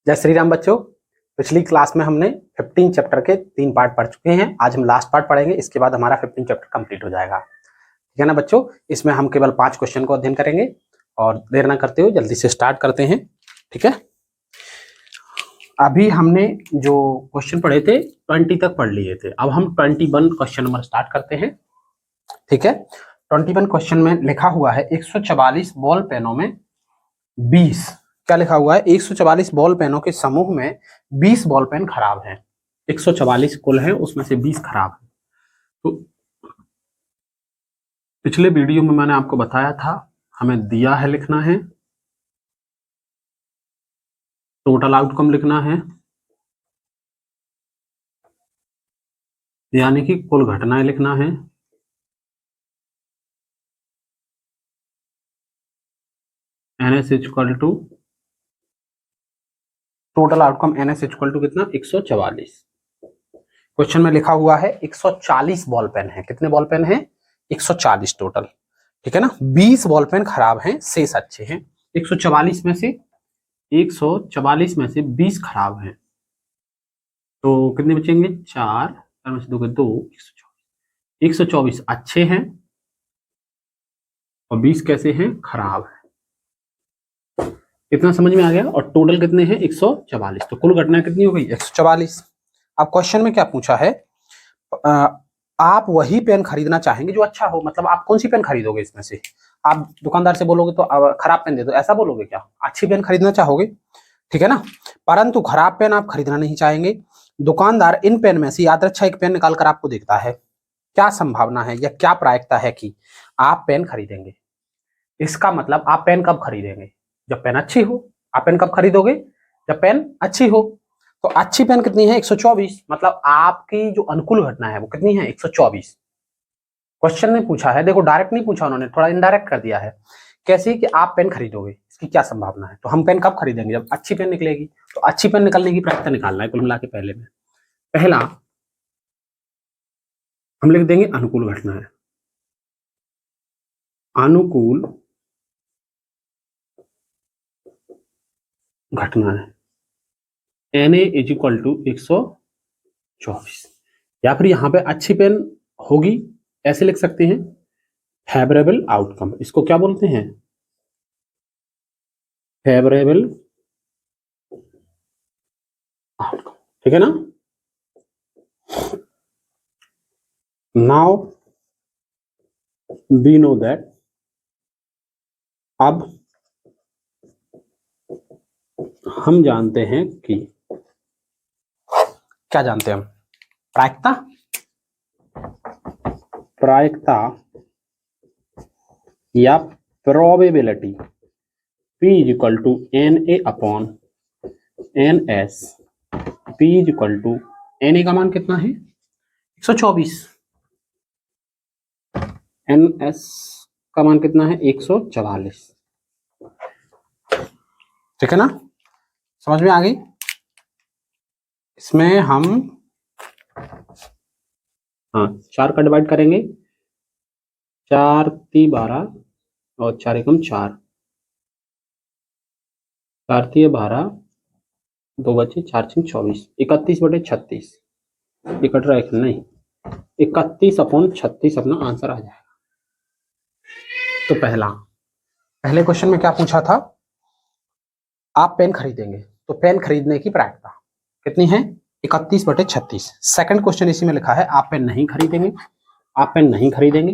जय श्री राम बच्चों। पिछली क्लास में हमने 15 चैप्टर के 3 पार्ट पढ़ चुके हैं। आज हम लास्ट पार्ट पढ़ेंगे, इसके बाद हमारा 15 चैप्टर कंप्लीट हो जाएगा। ठीक है ना बच्चों। इसमें हम केवल 5 क्वेश्चन को अध्ययन करेंगे और देर ना करते हुए जल्दी से स्टार्ट करते हैं। ठीक है, अभी हमने जो क्वेश्चन पढ़े थे 20 तक पढ़ लिए थे। अब हम 21 क्वेश्चन नंबर स्टार्ट करते हैं। ठीक है, 21 क्वेश्चन में लिखा हुआ है 144 बॉल पेनों में 20, क्या लिखा हुआ है, 144 बॉल पेनों के समूह में 20 बॉल पेन खराब हैं। 144 कुल हैं, उसमें से 20 खराब हैं। तो पिछले वीडियो में मैंने आपको बताया था हमें दिया है लिखना है, टोटल आउटकम लिखना है, यानी कि कुल घटनाएं लिखना है, NS equal to total outcome NS equal to कितना, 144। क्वेश्चन में लिखा हुआ है 140 बॉल पेन है। कितने बॉल पेन है, 140 टोटल। ठीक है ना, 20 बॉल पेन खराब हैं, शेष अच्छे हैं। 144 में से 20 खराब हैं, तो कितने बचेंगे, 4 में से 2 के 2, 124 अच्छे हैं और 20 कैसे हैं, खराब है। इतना समझ में आ गया। और टोटल कितने हैं, 144। तो कुल घटना कितनी हो गई, 144। अब क्वेश्चन में क्या पूछा है, आप वही पेन खरीदना चाहेंगे जो अच्छा हो। मतलब आप कौन सी पेन खरीदोगे इसमें से, आप दुकानदार से बोलोगे तो खराब पेन दे दो, ऐसा बोलोगे क्या, अच्छी पेन खरीदना चाहोगे। ठीक है ना, परंतु खराब पेन आप खरीदना नहीं चाहेंगे। दुकानदार इन पेन में से यादृच्छा एक पेन निकाल कर आपको देता है। क्या संभावना है या क्या प्रायिकता है कि आप पेन खरीदेंगे। इसका मतलब आप पेन कब खरीदेंगे, जब पेन अच्छी हो। आप पेन कब खरीदोगे, जब पेन अच्छी हो। तो अच्छी पेन कितनी है, 124। मतलब आपकी जो अनुकूल घटना है वो कितनी है, 124। क्वेश्चन ने पूछा है, देखो डायरेक्ट नहीं पूछा उन्होंने, थोड़ा इनडायरेक्ट कर दिया है। कैसे कि आप पेन खरीदोगे, इसकी क्या संभावना है। तो हम पेन कब खरीदेंगे, जब अच्छी पेन निकलेगी। तो अच्छी पेन निकलने की प्रायिकता निकालना है कुल मिला के। पहले में पहला हम लिख देंगे अनुकूल घटना है, अनुकूल घटना है, Na इज इक्वल टू 124। या फिर यहां पे अच्छी पेन होगी, ऐसे लिख सकते हैं, फेवरेबल आउटकम। इसको क्या बोलते हैं, फेवरेबल आउटकम। ठीक है ना। नाउ वी नो दैट, अब हम जानते हैं कि, क्या जानते हैं हम, प्रायिकता। प्रायिकता या probability P is equal to NA upon NS। P is equal to NA का मान कितना है, 124। NS का मान कितना है, 144। ठीक है ना, समझ में आ गई। इसमें हम 4 का डिवाइड करेंगे, 4 × 12 और 4 × 4, 4 × 12, 2 बचे, 4 × 24, 31/36। ये कट रहा है नहीं, 31/36 अपना आंसर आ जाएगा। तो पहले क्वेश्चन में क्या पूछा था, आप पेन खरीदेंगे, तो पेन खरीदने की प्रायिकता कितनी है, 31/36। सेकंड क्वेश्चन इसी में लिखा है, आप पेन नहीं खरीदेंगे। आप पेन नहीं खरीदेंगे,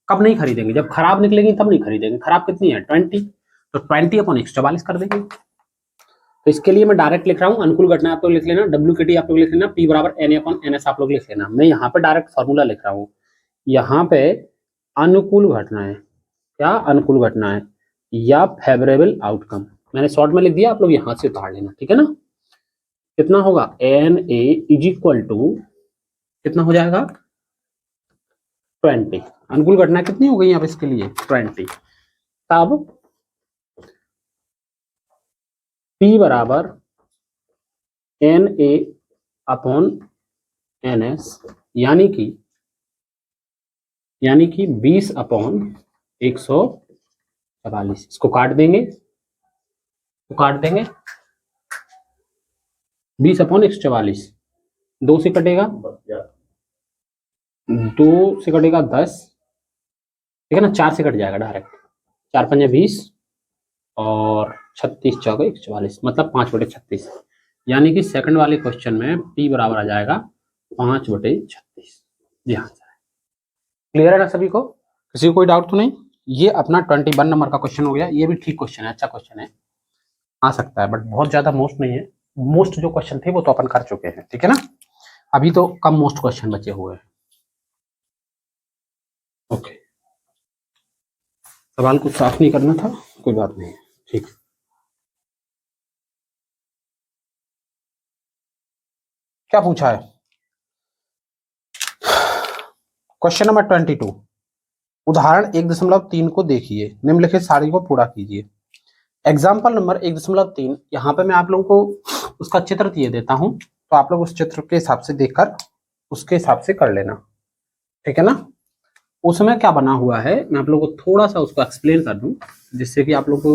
कब नहीं खरीदेंगे, जब खराब निकलेगी तब नहीं खरीदेंगे। खराब कितनी है, 20। तो 20/144 कर देंगे। तो इसके लिए मैं डायरेक्ट लिख रहा हूँ, अनुकूल घटना आप लोग लिख लेना, WKT आप लोग लिख लेना, P बराबर NA/NS आप लोग लिख लेना। मैं यहाँ पे डायरेक्ट फॉर्मूला लिख रहा हूँ। यहाँ पे अनुकूल घटना है, क्या अनुकूल घटना है या फेवरेबल आउटकम, मैंने शॉर्ट में लिख दिया, आप लोग यहाँ से उतार लेना। ठीक है ना, कितना होगा, NA इज इक्वल टू कितना हो जाएगा, 20। अनुकूल घटना कितनी हो गई अब इसके लिए, 20। तब P बराबर NA/NS, यानी कि 20/144। इसको काट देंगे, 20/144, 2 से कटेगा 2 से कटेगा 10, ठीक है ना, 4 से कट जाएगा डायरेक्ट, 4 पंजे 20 और 36 चौके 144, मतलब 5/36। यानी कि सेकंड वाले क्वेश्चन में p बराबर आ जाएगा 5/36। जी हाँ, क्लियर है ना सभी को? किसी को कोई डाउट तो नहीं? ये अपना 21 नंबर का क्वेश्चन हो गया। ये भी ठीक क्वेश्चन है, अच्छा क्वेश्चन है, आ सकता है, बट बहुत ज्यादा मोस्ट नहीं है। मोस्ट जो क्वेश्चन थे वो तो अपन कर चुके हैं, ठीक है ना। अभी तो कम मोस्ट क्वेश्चन बचे हुए हैं। ओके, सवाल कुछ साफ नहीं करना था, कोई बात नहीं, ठीक। क्या पूछा है? क्वेश्चन नंबर 22, उदाहरण 1.3 को देखिए, निम्नलिखित सारणी को पूरा कीजिए। एग्जाम्पल नंबर 1.3, यहाँ पे मैं आप लोगों को उसका चित्र दिए देता हूं, तो आप लोग उस चित्र के हिसाब से देखकर उसके हिसाब से कर लेना, ठीक है ना। उसमें क्या बना हुआ है मैं आप लोगों को थोड़ा सा उसको एक्सप्लेन कर दूं, जिससे कि आप लोग को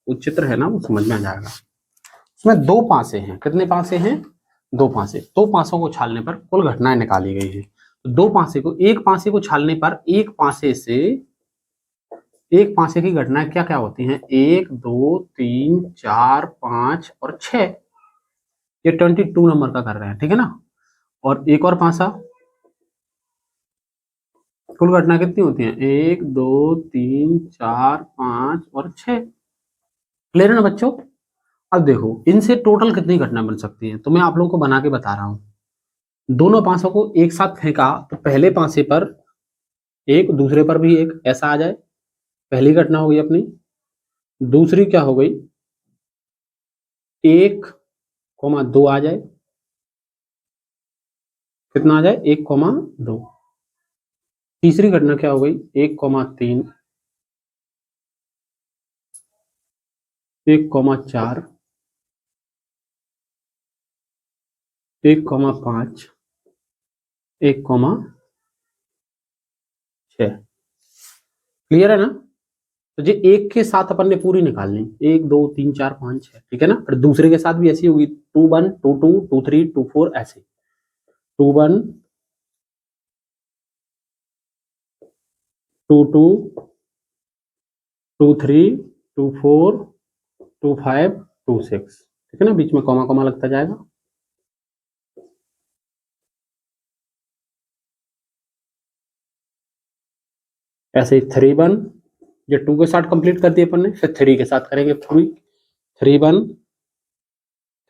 वो चित्र है ना वो समझ में आ जाएगा। उसमें 2 पासे हैं। कितने पासे हैं? 2 पासे। 2 पासों को छालने पर कुल घटनाएं निकाली गई है। तो 2 पासे को, एक पासे को छालने पर एक पासे की घटनाएं क्या क्या होती हैं? 1 2 3 4 5 और 6। ये 22 नंबर का कर रहे हैं, ठीक है ना। और एक और पासा, कुल घटना कितनी होती है? 1 2 3 4 5 और 6। क्लियर है ना बच्चों? अब देखो इनसे टोटल कितनी घटना बन सकती है, तो मैं आप लोगों को बना के बता रहा हूं। दोनों पासों को एक साथ फेंका तो पहले पासे पर एक, दूसरे पर भी एक, ऐसा आ जाए, पहली घटना हो गई अपनी। दूसरी क्या हो गई? 1,2 आ जाए, कितना आ जाए? 1,2। तीसरी घटना क्या हो गई? 1,3, 1,4, 1,5, 1,6। क्लियर है ना? तो ये एक के साथ अपन ने पूरी निकालनी, 1 2 3 4 5 6, ठीक है ना। फिर दूसरे के साथ भी ऐसी होगी, 2 1 2 2 2 3 2 4, ऐसे 2 1 2 2 2 3 2 4 2 5 2 6, ठीक है ना। बीच में कॉमा कॉमा लगता जाएगा। ऐसे ही 3 1, ये 2 के साथ कंप्लीट कर दिए अपन ने, फिर 3 के साथ करेंगे पूरी, 3 1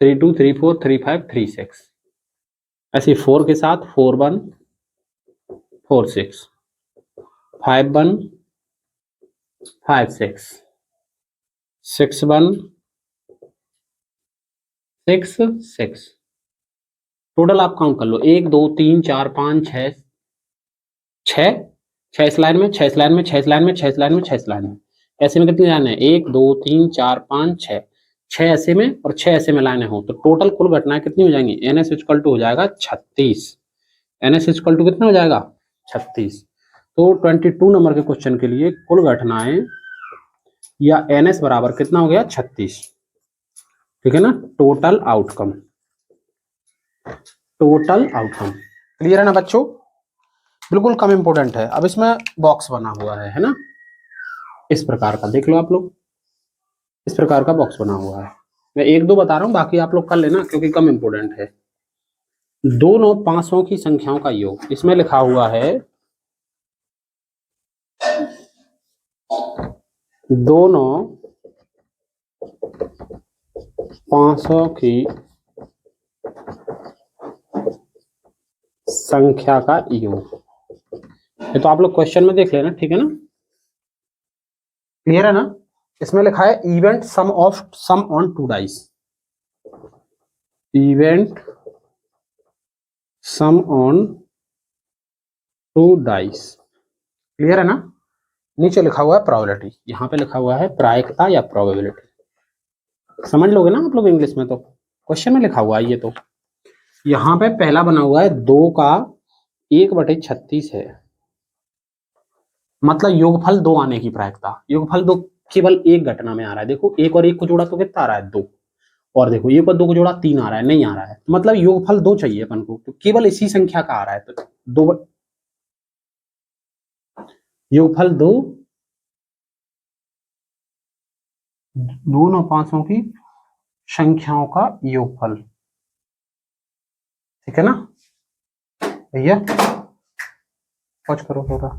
3 2 3 4 3 5 3 6। ऐसे 4 के साथ 4 1 4 6, 5 1 5 6, 6 1 6 6। टोटल आप काउंट कर लो, 1 2 3 4 5 6 6, 6 इस लाइन में, 6 इस लाइन में, 6 इस लाइन में, 6 इस लाइन में, 6 इस लाइन में। ऐसे में कितनी लाइन है? 1 2 3 4 5 6, 6 ऐसे में और 6 ऐसे में लाइनें हो, तो टोटल कुल घटनाएं कितनी हो जाएंगी? NS इक्वल टू हो जाएगा 36। NS इक्वल टू कितना हो जाएगा? 36। तो 22 नंबर के क्वेश्चन के लिए कुल घटनाएं या NS बराबर कितना हो गया? 36, ठीक है ना। Total outcome, total outcome. Clear है ना बच्चों? बिल्कुल कम इंपोर्टेंट है। अब इसमें बॉक्स बना हुआ है ना, इस प्रकार का देख लो आप लोग, इस प्रकार का बॉक्स बना हुआ है। मैं 1 2 बता रहा हूं, बाकी आप लोग कर लेना क्योंकि कम इंपोर्टेंट है। दोनों पांचों की संख्याओं का योग, इसमें लिखा हुआ है दोनों पांचों की संख्या का योग। ये तो आप लोग क्वेश्चन में देख लेना, ठीक है ना। क्लियर है ना? इसमें लिखा है event sum on 2 dice, event sum on 2 dice. Clear है ना? नीचे लिखा हुआ है प्रोबेबिलिटी, यहाँ पे लिखा हुआ है प्रायिकता या प्रोबेबिलिटी। समझ लोगे ना आप लोग इंग्लिश में, तो क्वेश्चन में लिखा हुआ है ये। तो यहाँ पे पहला बना हुआ है 2 का 1/36 है, मतलब योगफल 2 आने की प्रायिकता। योगफल 2 केवल एक घटना में आ रहा है, देखो 1 और 1 को जोड़ा तो कितना आ रहा है? 2। और देखो ये पर 2 को जोड़ा 3 आ रहा है, नहीं आ रहा है, तो मतलब योगफल 2 चाहिए अपन को, तो केवल इसी संख्या का आ रहा है, तो योगफल 2 दोनों पांचों की संख्याओं का योगफल, ठीक है ना भैया, पहुंच करो थोड़ा,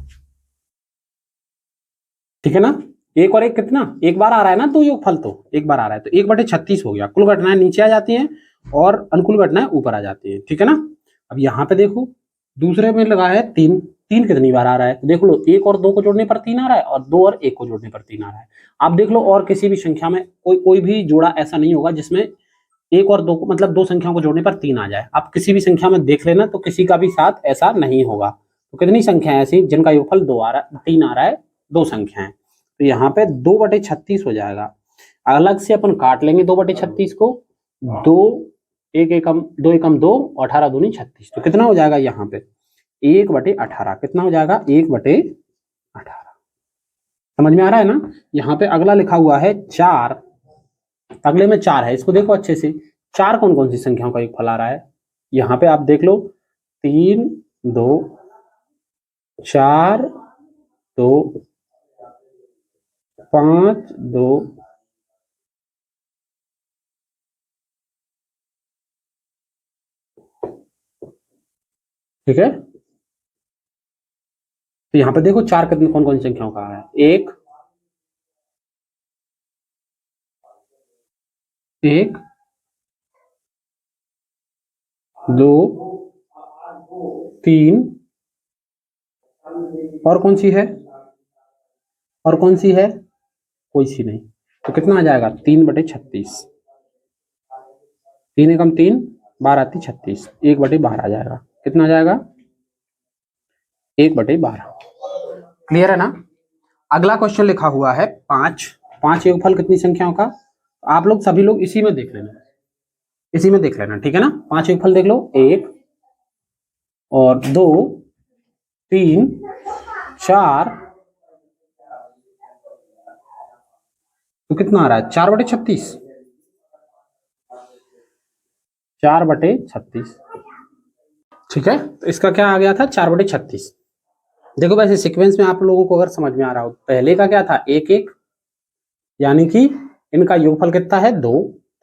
ठीक है ना। एक और एक कितना, एक बार आ रहा है ना, तो योगफल तो एक बार आ रहा है, तो 1/36 हो गया। कुल घटनाएं नीचे आ जाती हैं और अनुकूल घटनाएं ऊपर आ जाती हैं, ठीक है ना। अब यहाँ पे देखो दूसरे में लगा है 3, 3 कितनी बार आ रहा है, तो देख लो 1 और 2 को जोड़ने पर 3 आ रहा है, और 2 और 1 को जोड़ने पर 3 आ रहा है। आप देख लो और किसी भी संख्या में कोई भी जोड़ा ऐसा नहीं होगा जिसमें 1 और 2 को, मतलब 2 संख्याओं को जोड़ने पर 3 आ जाए। आप किसी भी संख्या में देख लेना, तो किसी का भी साथ ऐसा नहीं होगा। तो कितनी संख्या है ऐसी जिनका योगफल 2 आ रहा है, 3 आ रहा है, 2 संख्याएं, तो यहाँ पे 2/36 हो जाएगा। अलग से अपन काट लेंगे 2/36 को, 2 1 एकम 2 एकम 2, 18 दूनी 36, तो कितना हो जाएगा यहाँ पे 1/18, कितना हो जाएगा 1/18। समझ में आ रहा है ना। यहाँ पे अगला लिखा हुआ है 4, अगले में 4 है, इसको देखो अच्छे से, 4 कौन कौन सी संख्याओं का योगफल आ रहा है, यहाँ पे आप देख लो 3 2 4 2 5 2, ठीक है। तो यहाँ पे देखो 4 कितने कौन कौन सी संख्याओं का आ रहा है, 1 1 2 3, और कौन सी है, और कौन सी है, कोई सी नहीं, तो कितना आ जाएगा 3/36, 3 एकम 3, 12 आती 36, 1/12 आ जाएगा, कितना आ जाएगा 1/12। क्लियर है ना। अगला क्वेश्चन लिखा हुआ है 5, 5 योगफल कितनी संख्याओं का, आप लोग सभी लोग इसी में देख लेना, इसी में देख लेना, ठीक है ना। 5 योगफल देख लो, 1 और 2 3 4, तो कितना आ रहा है 4/36, 4/36, ठीक है। तो इसका क्या आ गया था 4/36। देखो वैसे सीक्वेंस में आप लोगों को अगर समझ में आ रहा हो, पहले का क्या था 1 1, यानी कि इनका योगफल कितना है 2,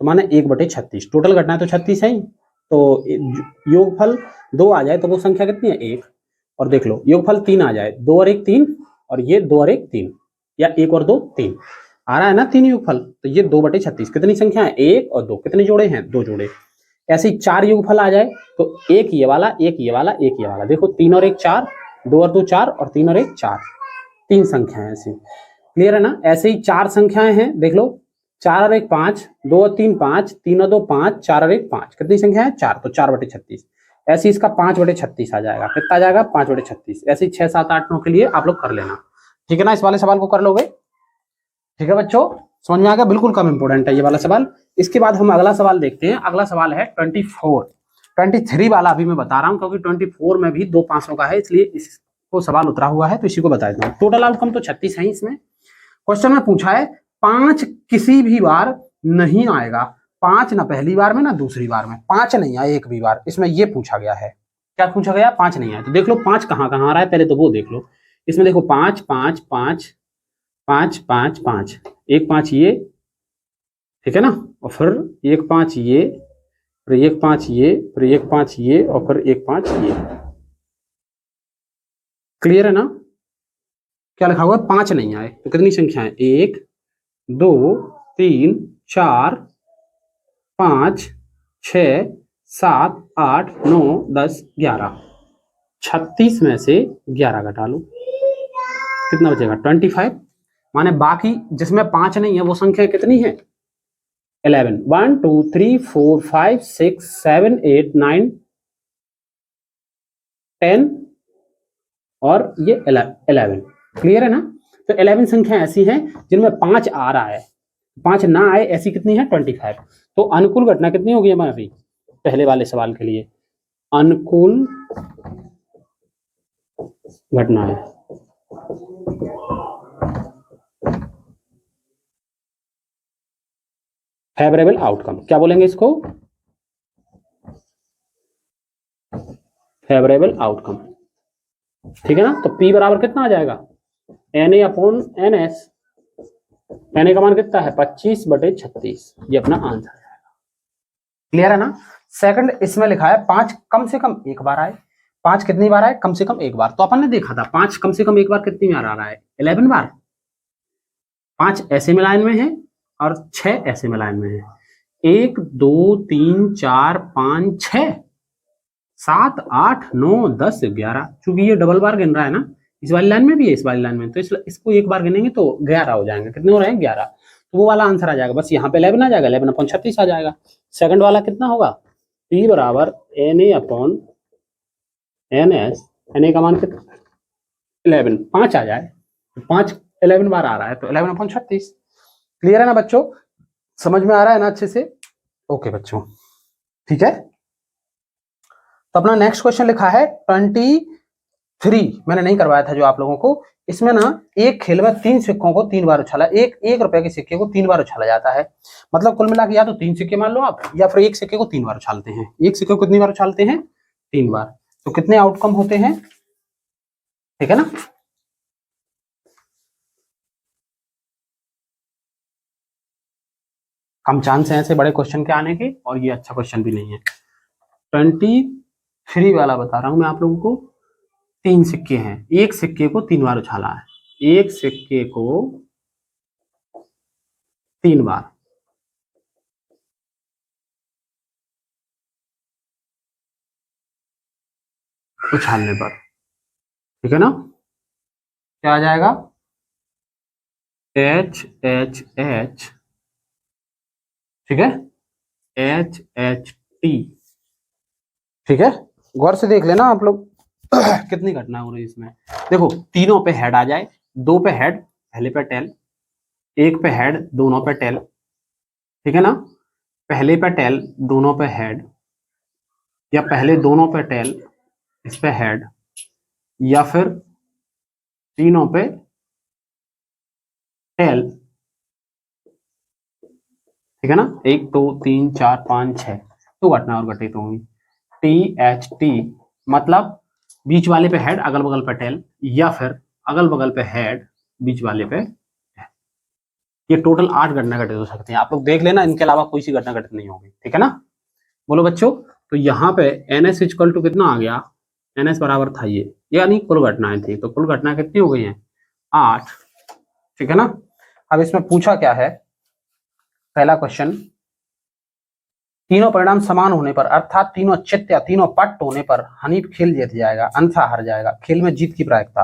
तो माने 1/36, टोटल घटना तो 36 है ही, तो योगफल 2 आ जाए तो वो संख्या कितनी है 1, और देख लो योगफल 3 आ जाए, 2 और 1 3, और ये 2 और 1 3, या 1 और 2 3 आ रहा है ना 3 योगफल, तो ये 2/36 कितनी संख्या है 1 और 2, कितने जोड़े हैं 2 जोड़े। ऐसे ही 4 योगफल आ जाए तो एक ये वाला, एक ये वाला, एक ये वाला, देखो 3 और 1 4, 2 और 2 4, और 3 और 1 4, 3 संख्याएं ऐसी। क्लियर है ना। ऐसे ही 4 संख्याएं हैं, देख लो 4 और 1 5, 2 और 3 5, 3 और 2 5, 4 और 1 5, कितनी संख्या है 4, तो 4/36। ऐसे इसका 5/36 आ जाएगा, कितना आ जाएगा 5/36। ऐसे ही 6 7 8 9 के लिए आप लोग कर लेना, ठीक है ना। इस वाले सवाल को कर लोगे, ठीक है बच्चों, समझ में आ गया, बिल्कुल कम इंपोर्टेंट है ये वाला सवाल। इसके बाद हम अगला सवाल देखते हैं। अगला सवाल है 24, 23 वाला अभी मैं बता रहा हूं, क्योंकि 24 में भी 2 500 का है, इसलिए इसको सवाल उतरा हुआ है, तो इसी को बता देता हूँ। टोटल आउटकम तो 36 है इसमें। क्वेश्चन में पूछा है 5 किसी भी बार नहीं आएगा, 5 ना पहली बार में ना दूसरी बार में, 5 नहीं आए एक भी बार, इसमें ये पूछा गया है। क्या पूछा गया 5 नहीं आए, तो देख लो 5 कहाँ कहाँ आ रहा है, पहले तो वो देख लो। इसमें देखो 5 5 5 5 5 5, 1 5 ये, ठीक है ना, और फिर 1 5 ये, फिर 1 5 ये, फिर 1 5 ये, और फिर 1 5 ये। क्लियर है ना। क्या लिखा हुआ है 5 नहीं आए, तो कितनी संख्या है 1 2 3 4 5 6 7 8 9 10 11, 36 में से 11 घटा लो, कितना बचेगा 25। माने बाकी जिसमें 5 नहीं है वो संख्या कितनी है 11, 1 2 3 4 5 6 7 8 9 10, और ये 11। क्लियर है ना। तो 11 संख्या ऐसी हैं जिनमें 5 आ रहा है, 5 ना आए ऐसी कितनी है 25। तो अनुकूल घटना कितनी होगी हमारी पहले वाले सवाल के लिए, अनुकूल घटना है फेवरेबल आउटकम, क्या बोलेंगे इसको? फेवरेबल आउटकम, ठीक है ना। तो P बराबर कितना आ जाएगा? Na upon NS। Na का मान कितना है? 25/36। ये अपना आंसर है। क्लियर है ना। सेकंड इसमें लिखा है 5 कम से कम एक बार आए। 5 कितनी बार आए? कम से कम एक बार। तो अपन ने देखा था 5 कम से कम एक बार कितनी बार आ रहा है? 11 बार। 5 ऐसे में लाइन में है और 6 ऐसे में लाइन में है। 1 2 3 4 5 6 7 8 9 10 11। चूंकि ये डबल बार गिन रहा है ना, इस वाली लाइन में भी है, इस वाली लाइन में, तो इसको एक बार गिनेंगे तो 11 हो जाएंगे। कितने हो रहे हैं? 11। तो वो वाला आंसर आ जाएगा। बस यहाँ पे 11 आ जाएगा, 11/36 आ जाएगा। सेकंड वाला कितना होगा? P बराबर Na अपॉन NS। Na का मान कितना? 11। 5 आ जाए, 5 11 बार आ रहा है तो 11/36। क्लियर है ना बच्चों? समझ में आ रहा है ना अच्छे से? ओके बच्चों, ठीक है। तो अपना नेक्स्ट क्वेश्चन लिखा है 23। मैंने नहीं करवाया था जो आप लोगों को। इसमें ना एक खेल में 3 सिक्कों को 3 बार उछाला, एक रुपए के सिक्के को 3 बार उछाला जाता है। मतलब कुल मिला के या तो 3 सिक्के मान लो आप, या फिर एक सिक्के को 3 बार उछालते हैं। एक सिक्के को कितनी बार उछालते हैं? 3 बार। तो कितने आउटकम होते हैं? ठीक है ना। कम चांस है ऐसे बड़े क्वेश्चन के आने के, और ये अच्छा क्वेश्चन भी नहीं है। 23 वाला बता रहा हूं मैं आप लोगों को। 3 सिक्के हैं, एक सिक्के को 3 बार उछाला है, एक सिक्के को 3 बार। उछालने पर, ठीक है ना, क्या आ जाएगा? HHH, ठीक है, HHT, ठीक है। गौर से देख लेना आप लोग कितनी घटना हो रही है इसमें। देखो तीनों पे हेड आ जाए, 2 पे हेड, पहले पे टेल, 1 पे हेड, दोनों पे टेल, ठीक है ना। पहले पे टेल, दोनों पे हेड, या पहले दोनों पे टेल, इस पे हेड, या फिर तीनों पे टेल, ठीक है ना। 1 2 3 4 5 6 तो घटना और घटित होंगी। THT मतलब बीच वाले पे हेड, अगल बगल पे टेल, या फिर अगल बगल पे हेड, बीच वाले पे। ये टोटल 8 घटना घटित हो सकती हैं। आप लोग देख लेना, इनके अलावा कोई सी घटना घटित नहीं होगी, ठीक है ना। बोलो बच्चों। तो यहाँ पे NS इक्वल टू कितना आ गया? NS बराबर था ये, यानी कुल घटनाएं थी। तो कुल घटना कितनी हो गई हैं? 8, ठीक है ना। अब इसमें पूछा क्या है? पहला क्वेश्चन, तीनों परिणाम समान होने पर, अर्थात तीनों चित्त या तीनों पट्ट होने पर हनीफ खेल जीत जाएगा, अन्यथा हार जाएगा। खेल में जीत की प्रायिकता,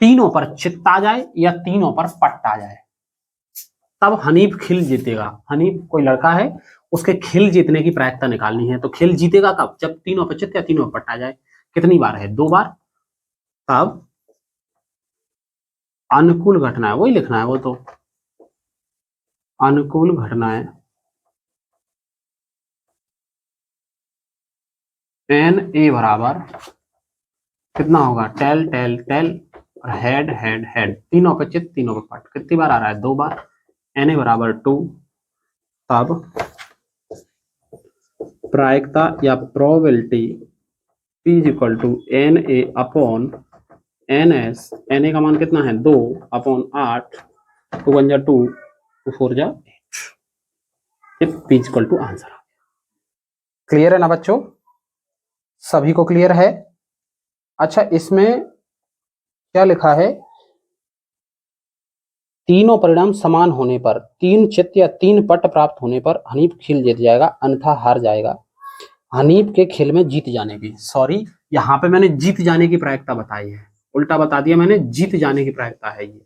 तीनों पर चित्त आ जाए या तीनों पर पट्ट आ जाए तब हनीफ खेल जीतेगा। हनीफ कोई लड़का है, उसके खेल जीतने की प्रायिकता निकालनी है। तो खेल जीतेगा कब? जब तीनों पर चित्त या तीनों पर पट्ट आ जाए। कितनी बार है? 2 बार। तब अनुकूल घटनाएं, वही लिखना है वो तो, अनुकूल घटनाएं NA बराबर कितना होगा? टेल टेल टेल और हेड हेड हेड, तीनों पे चित्त तीनों पे पट। कितनी बार आ रहा है? 2 बार। Na बराबर 2। तब प्रायिकता या probability P is equal to Na upon NS। Na का मान कितना है? 2 अपॉन 8, 2 1 जा 2, 2 4 जा 8। P is equal to answer. Clear है ना बच्चों? सभी को क्लियर है? अच्छा इसमें क्या लिखा है? तीनों परिणाम समान होने पर, 3 चित्त या 3 पट प्राप्त होने पर हनीफ खेल जीत जाएगा, अन्यथा हार जाएगा। हनीफ के खेल में जीत जाने की, सॉरी यहाँ पे मैंने जीत जाने की प्रायिकता बताई है, उल्टा बता दिया मैंने। जीत जाने की प्रायिकता है ये,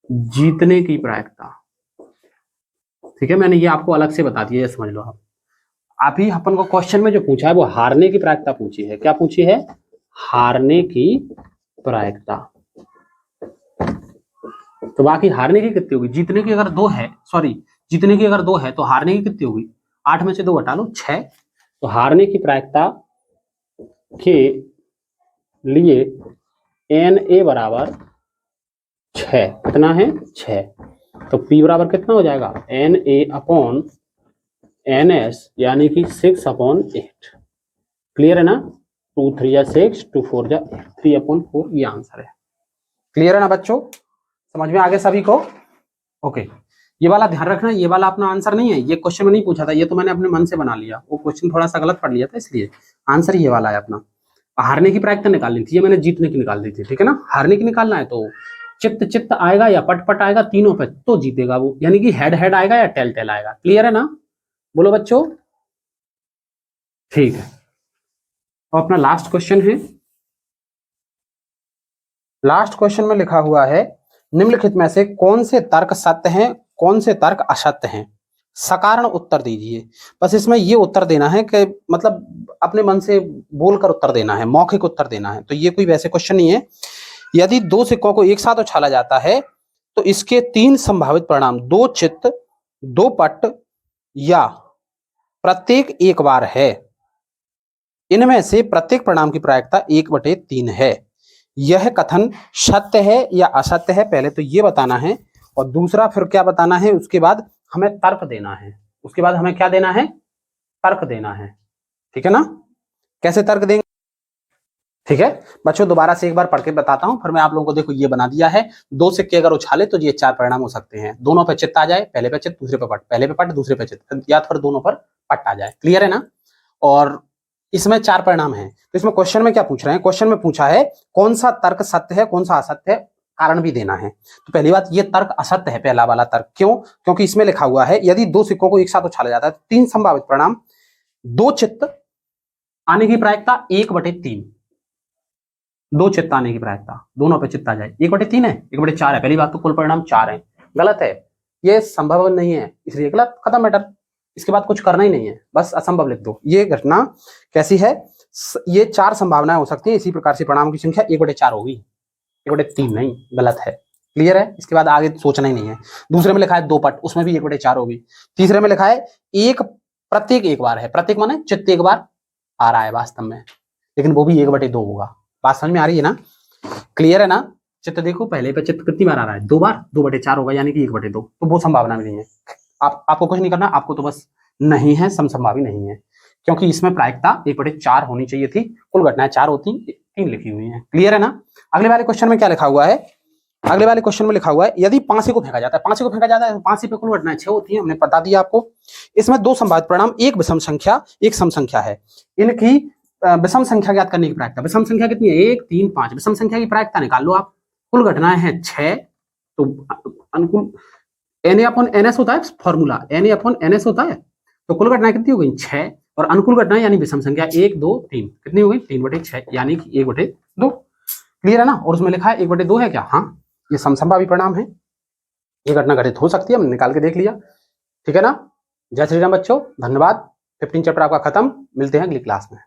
जीतने की प्रायिकता, ठीक है। मैंने ये आपको अलग से बता दिया, समझ लो आप। अभी अपन को क्वेश्चन में जो पूछा है वो हारने की प्रायिकता पूछी है। क्या पूछी है? हारने की प्रायिकता। तो बाकी हारने की कितनी होगी? जीतने की अगर 2 है, सॉरी जीतने की अगर 2 है तो हारने की कितनी होगी? 8 में से 2 हटा लो, 6। तो हारने की प्रायिकता के लिए Na बराबर 6। कितना है? 6। तो P बराबर कितना हो जाएगा, NA अपॉन NS यानी कि 6/8। क्लियर है ना, 2 3 या 6, 2 4 जा 8, 3/4 ये आंसर है। क्लियर है ना बच्चों, समझ में आगे सभी को? ओके, ये वाला ध्यान रखना, ये वाला अपना आंसर नहीं है, ये क्वेश्चन में नहीं पूछा था, ये तो मैंने अपने मन से बना लिया, वो क्वेश्चन थोड़ा सा गलत पढ़ लिया था, इसलिए आंसर ये वाला है अपना। हारने की प्रायिकता निकालनी थी, ये मैंने जीतने की निकाल दी थी, ठीक है ना। हारने की निकालना है तो चित्त चित्त आएगा या पट पट आएगा, तीनों पे तो जीतेगा वो, यानी कि हेड हेड आएगा या टेल टेल आएगा। क्लियर है ना, बोलो बच्चों, ठीक है। तो अपना लास्ट क्वेश्चन है, लास्ट क्वेश्चन में लिखा हुआ है निम्नलिखित में से कौन से तर्क सत्य हैं, कौन से तर्क असत्य हैं, सकारण उत्तर दीजिए। बस इसमें ये उत्तर देना है कि मतलब अपने मन से बोलकर उत्तर देना है, मौखिक उत्तर देना है। तो ये कोई वैसे क्वेश्चन नहीं है। यदि दो सिक्कों को एक साथ उछाला जाता है तो इसके 3 संभावित परिणाम 2 चित्त, 2 पट या प्रत्येक एक बार है। इनमें से प्रत्येक परिणाम की प्रायिकता 1/3 है। यह कथन सत्य है या असत्य है, पहले तो ये बताना है, और दूसरा फिर क्या बताना है, उसके बाद हमें तर्क देना है। उसके बाद हमें क्या देना है, तर्क देना है, ठीक है ना। कैसे तर्क देंगे, ठीक है बच्चों, दोबारा से एक बार पढ़ के बताता हूं, फिर मैं आप लोगों को, देखो ये बना दिया है, 2 सिक्के अगर उछाले तो ये 4 परिणाम हो सकते हैं। दोनों पे चित्त आ जाए, पहले पे चित्त दूसरे पे पट, पहले पे पट दूसरे पे चित्त, या फिर दोनों पर पट आ जाए। क्लियर है ना। और इसमें 4 परिणाम हैं। तो इसमें क्वेश्चन में क्या पूछ रहे हैं, क्वेश्चन में पूछा है कौन सा तर्क सत्य है, कौन सा असत्य है, कारण भी देना है। तो पहली बात, ये तर्क असत्य है, पहला वाला तर्क। क्यों? क्योंकि इसमें लिखा हुआ है यदि 2 सिक्कों को एक साथ उछाला जाता है तो 3 संभावित परिणाम, 2 चित्त आने की प्रायिकता 1/3, 2 चित्त आने की प्रायिकता, दोनों पे चित्त आ जाए, 1/3 है, 1/4 है। पहली बात तो कुल परिणाम 4 है, गलत है, ये संभव नहीं है, इसलिए गलत, खत्म मैटर। इसके बाद कुछ करना ही नहीं है, बस असंभव लिख दो। ये घटना कैसी है, ये 4 संभावनाएं हो सकती है, इसी प्रकार से परिणाम की संख्या 1/4 होगी, 1/3 नहीं, गलत है। क्लियर है, इसके बाद आगे सोचना ही नहीं है। दूसरे में लिखा है 2 पट, उसमें भी 1/4 होगी। तीसरे में लिखा है एक प्रत्येक एक बार है, प्रत्येक माने चित्त एक बार आ रहा है वास्तव में, लेकिन वो भी 1/2 होगा। बात समझ में आ रही है ना, क्लियर है ना। चित्त देखो, पहले पे चित्त कितनी बार आ रहा है, 2 बार, 2/4 होगा, यानी कि 1/2, तो वो संभावना भी नहीं है। आपको कुछ नहीं करना, आपको तो बस नहीं है, समसंभावी नहीं है, क्योंकि इसमें प्रायिकता 1/4 होनी चाहिए थी, कुल घटनाएं 4 होती, 3 लिखी हुई है। क्लियर है ना। अगले वाले क्वेश्चन में क्या लिखा हुआ है, अगले वाले क्वेश्चन में लिखा हुआ है यदि पांसे को फेंका जाता है, पांसे को फेंका जाता है तो पांसे पे कुल घटनाएं 6 होती हैं, हमने बता दिया आपको। इसमें 2 संभावित परिणाम, एक विषम संख्या, एक सम संख्या है। इनकी विषम संख्या ज्ञात करने की प्रायिकता, विषम संख्या कितनी है, 1 3 5, विषम संख्या की प्रायिकता निकाल लो आप। कुल घटनाएं हैं 6, तो अनुकूल Na/Ns होता है फॉर्मूला, Na/Ns होता है, तो कुल घटनाएं कितनी हो गई 6, और अनुकूल घटनाएं यानी विषम संख्या 1 2 3 कितनी हो गई 3/6, यानी कि 1/2। क्लियर है ना। और उसमें लिखा है 1/2 है क्या, हाँ, ये समसंभावी परिणाम है, ये घटना घटित हो सकती है, हमने निकाल के देख लिया, ठीक है ना। जय श्री राम बच्चों, धन्यवाद। 15 चैप्टर आपका खत्म, मिलते हैं अगली क्लास में।